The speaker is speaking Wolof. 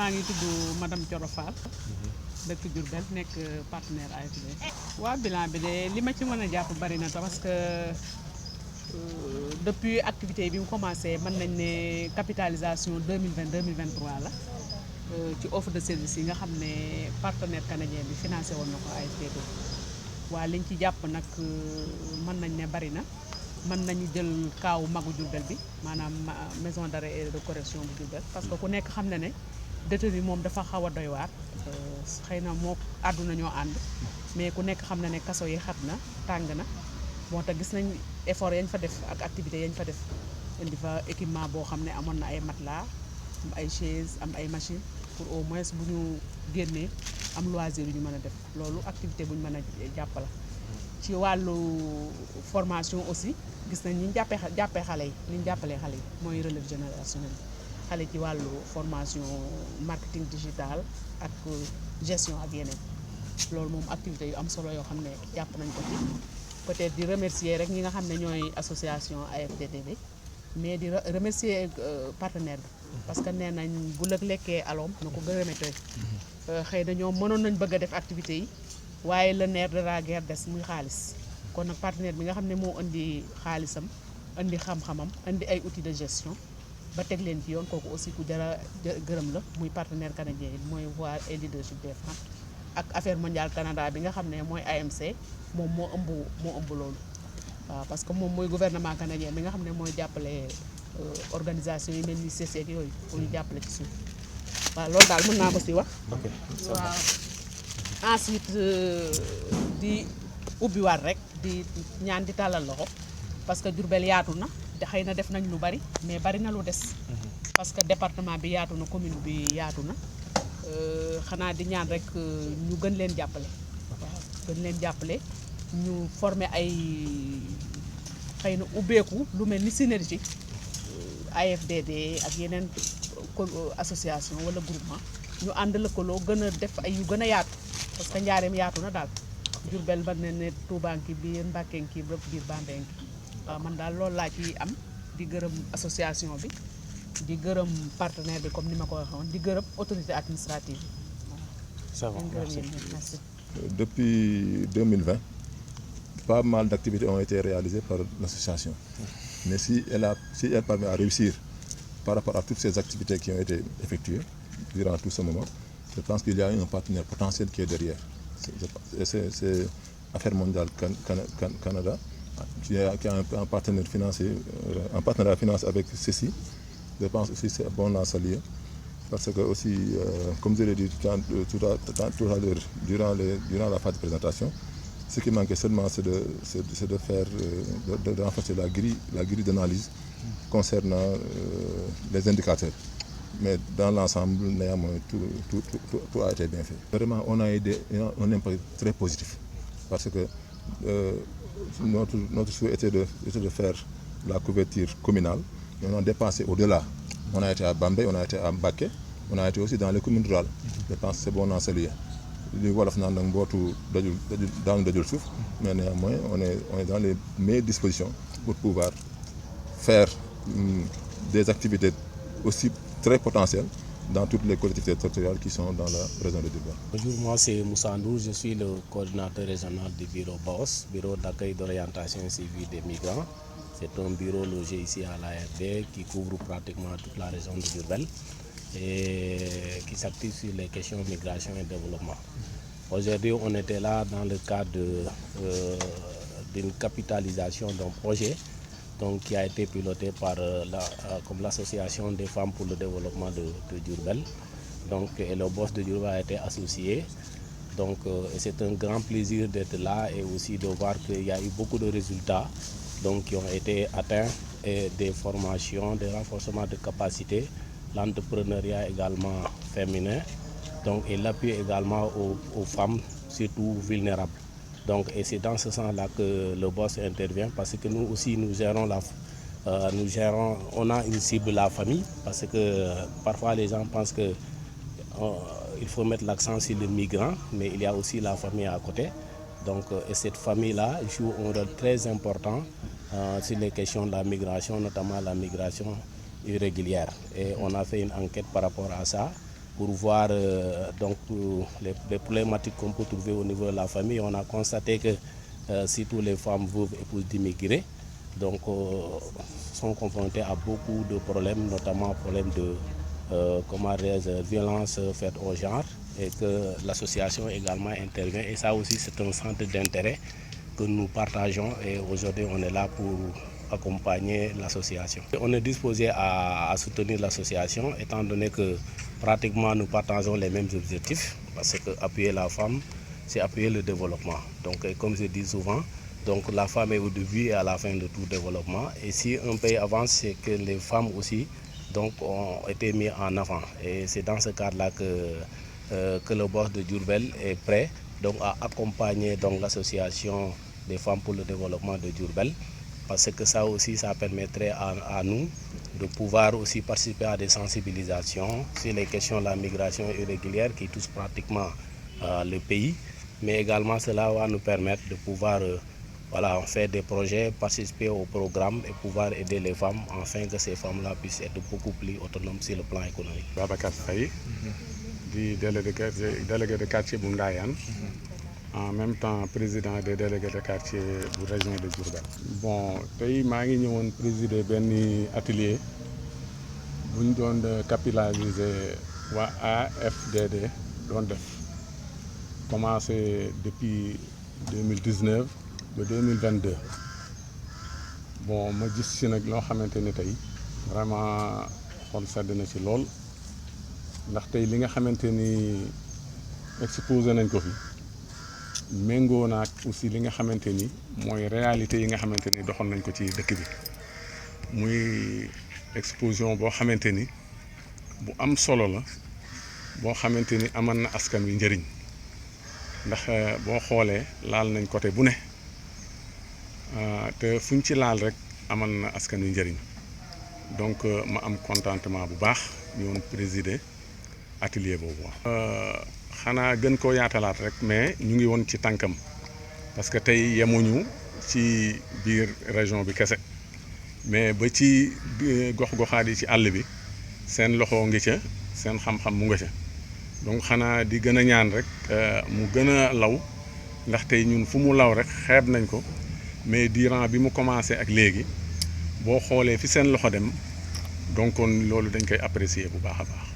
maa ngi tudd madame Thioro Fall dëkk Diourbel nekk partenaire AFD. waa bilan bi de li ma ci mën a jàpp bari na parce que depuis activité bi mu commencé mën nañ ne capitalisation 2020 2023 la ci offre de service yi nga xam ne partenaire canadien bi financé woon na ko AFD. waa liñ ci jàpp nag mën nañ ne bari na mën nañu jël kaawu magu Diourbel bi maanaam maison d'arrêt et de correction bu Diourbel parce que ku nekk xam na ne détenu moom dafa xaw a doy waar xëy na moo àdduna ñoo ànd mais ku nekk xam na ne kaso yi xat na tàng na moo tax gis nañ effort yañ fa def ak activité yañ fa def indi fa équipement boo xam ne amoon na ay matelas am ay chaise am ay machine pour au moins bu ñu génnee am loisir yu ñu mën a def loolu activité bu ñu mën a jàppala ci wàllu formation aussi gis nañ ñu jàppee xale yi ni ñu jàppalee xale yi mooy relève générationnel xale ci wàllu formation marketing digital ak gestion ak yeneen loolu moom activité yu am solo yoo xam ne jàpp nañ ko ci peut-être di remercier rek ñi nga xam ne ñooy association AFDD bi mais di remercier partenaire bi parce que nee nañ bu lëg lekkee aloom na ko gërëme tey xëy na ñoom mënoon nañ bëgg a def activité yi waaye le nerf de la guerre des muy xaalis kon nag partenaire bi nga xam ne moo indi xaalisam indi xam-xamam indi ay outils de gestion ba teg leen ci yoon kooku aussi ku jara gërëm la muy partenaire canadien yi mooy Voix et Leadership des femmes ak Affaires mondiales Canada bi nga xam ne mooy AMC moom moo ëmb loolu waaw parce que moom mooy gouvernement canadien bi nga xam ne mooy jàppale organisation yi mel ni CC ak yooyu pour ñu jàppale ci suuf waaw loolu daal mën naa ko si wax waaw ensuite di ubbiwaat rek di ñaan di tàllal loxo parce que Diourbel yaatu na te xëy na def nañ lu bari mais bari na lu des parce que département bi yaatu na commune bi yaatu na xanaa di ñaan rek ñu gën leen jàppale waaw gën leen jàppale ñu former ay xëy na ubbeeku lu mel ni synergie AFDD ak yeneen association wala groupement ñu ànd lëkkaloo gën a def ay yu gën a yaatu parce que njaareem yaatu na daal Diourbel ba ne Touba ngi biir Mbacké ngi biir Bambey ngi waaw man daal loolu laa ci am di gërëm association bi di gërëm partenaire bi comme ni ma ko waxoon di gërëm autorité administrative bi. Ça va, merci. Depuis 2020, pas mal d'activités ont été réalisées par l'association. Mais si elle parvient à réussir par rapport à toutes ces activités qui ont été effectuées durant tout ce moment, je pense qu'il y a un partenaire potentiel qui est derrière. C'est Affaires mondiales Canada qui a un partenaire financier, un partenariat financier avec ceci. Je pense aussi que c'est bon à saluer parce que aussi, comme je l'ai dit tout à l'heure durant la phase de présentation, ce qui manquait seulement c'est de faire de renforcer la grille d'analyse concernant les indicateurs. Mais dans l'ensemble, néanmoins, tout a été bien fait. Vraiment, on a un impact très positif parce que notre souhait était de faire la couverture communale, mais on a dépassé au-delà. On a été à Bambey, on a été à Mbacké, on a été aussi dans les communes rurales. Je pense que c'est bon à saluer. Mais néanmoins, on est dans les meilleures dispositions pour pouvoir faire des activités aussi très potentielles dans toutes les collectivités territoriales qui sont dans la région de Diourbel. Bonjour, moi c'est Moussa Ndour, je suis le coordinateur régional du bureau BAOS, bureau d'accueil d'orientation civile des migrants. C'est un bureau logé ici à l'AFD qui couvre pratiquement toute la région de Diourbel et qui s'active sur les questions de migration et développement. Aujourd'hui, on était là dans le cadre d'une capitalisation d'un projet donc, qui a été piloté par l'association des femmes pour le développement de Diourbel. Donc, et le boss de Diourbel a été associé. Donc, c'est un grand plaisir d'être là et aussi de voir qu'il y a eu beaucoup de résultats donc, qui ont été atteints et des formations, des renforcements de capacités, l'entrepreneuriat également féminin donc, et l'appui également aux femmes, surtout vulnérables. Donc, et c'est dans ce sens-là que le boss intervient parce que nous aussi nous gérons on a une cible la famille parce que parfois les gens pensent que il faut mettre l'accent sur les migrants, mais il y a aussi la famille à côté. Donc, et cette famille-là joue un rôle très important sur les questions de la migration, notamment la migration irrégulière. Et on a fait une enquête par rapport à ça. pour voir donc les problématiques qu'on peut trouver au niveau de la famille. On a constaté que surtout les femmes veuves épouses d'immigrés donc sont confrontées à beaucoup de problèmes, notamment problèmes de violence faite au genre, et que l'association également intervient, et ça aussi c'est un centre d'intérêt que nous partageons, et aujourd'hui on est là pour accompagner l'association. On est disposé à soutenir l'association étant donné que pratiquement nous partageons les mêmes objectifs, parce que appuyer la femme, c'est appuyer le développement. Donc comme je dis souvent, donc la femme est au début et à la fin de tout développement, et si un pays avance, c'est que les femmes aussi donc ont été mis en avant, et c'est dans ce cadre-là que le boss de Diourbel est prêt donc à accompagner donc l'association des femmes pour le développement de Diourbel, parce que ça aussi ça permettrait à nous de pouvoir aussi participer à des sensibilisations sur les questions de la migration irrégulière qui touchent pratiquement le pays, mais également cela va nous permettre de pouvoir faire des projets, participer au programme et pouvoir aider les femmes afin que ces femmes-là puissent être beaucoup plus autonomes sur le plan économique. Babacar Faye, délégué de quartier bu Ndayane, en même temps président des délégués de quartier bu région de Diourbel. Bon tey maa ngi ñëwoon présider benn atelier bu ñu doon capitaliser waa AFDD doon def commencé depuis 2019 ba 2022. Bon ma gis ci nag loo xamante ni tey vraiment xol sedd na ci lool, ndax tey li nga xamante ni exposé nañ ko fi méngoo naag aussi li nga xamante ni mooy réalité yi nga xamante ni doxoon nañ ko ci dëkk bi, muy exposition boo xamante ni bu am solo la, boo xamante ni amal na askan wi njëriñ, ndax boo xoolee laal nañ côté bu ne te fuñ ci laal rek amal na askan wi njëriñ. Donc ma am contentement bu baax ñëwoon présider atelier boobu. xanaa gën koo yaatalaat rek, mais ñu ngi woon ci tànkam, parce que tey yemuñu ci biir région bi kese, mais ba ci gox-goxaat yi ci àll bi seen loxo ngi ca, seen xam-xam mu nga ca. Donc xanaa di gën a ñaan rek mu gën a law, ndax tey ñun fu mu law rek xeeb nañ ko, mais durant bi mu commencé ak léegi boo xoolee fi seen loxo dem, donc loolu dañ koy apprécier bu baax a baax.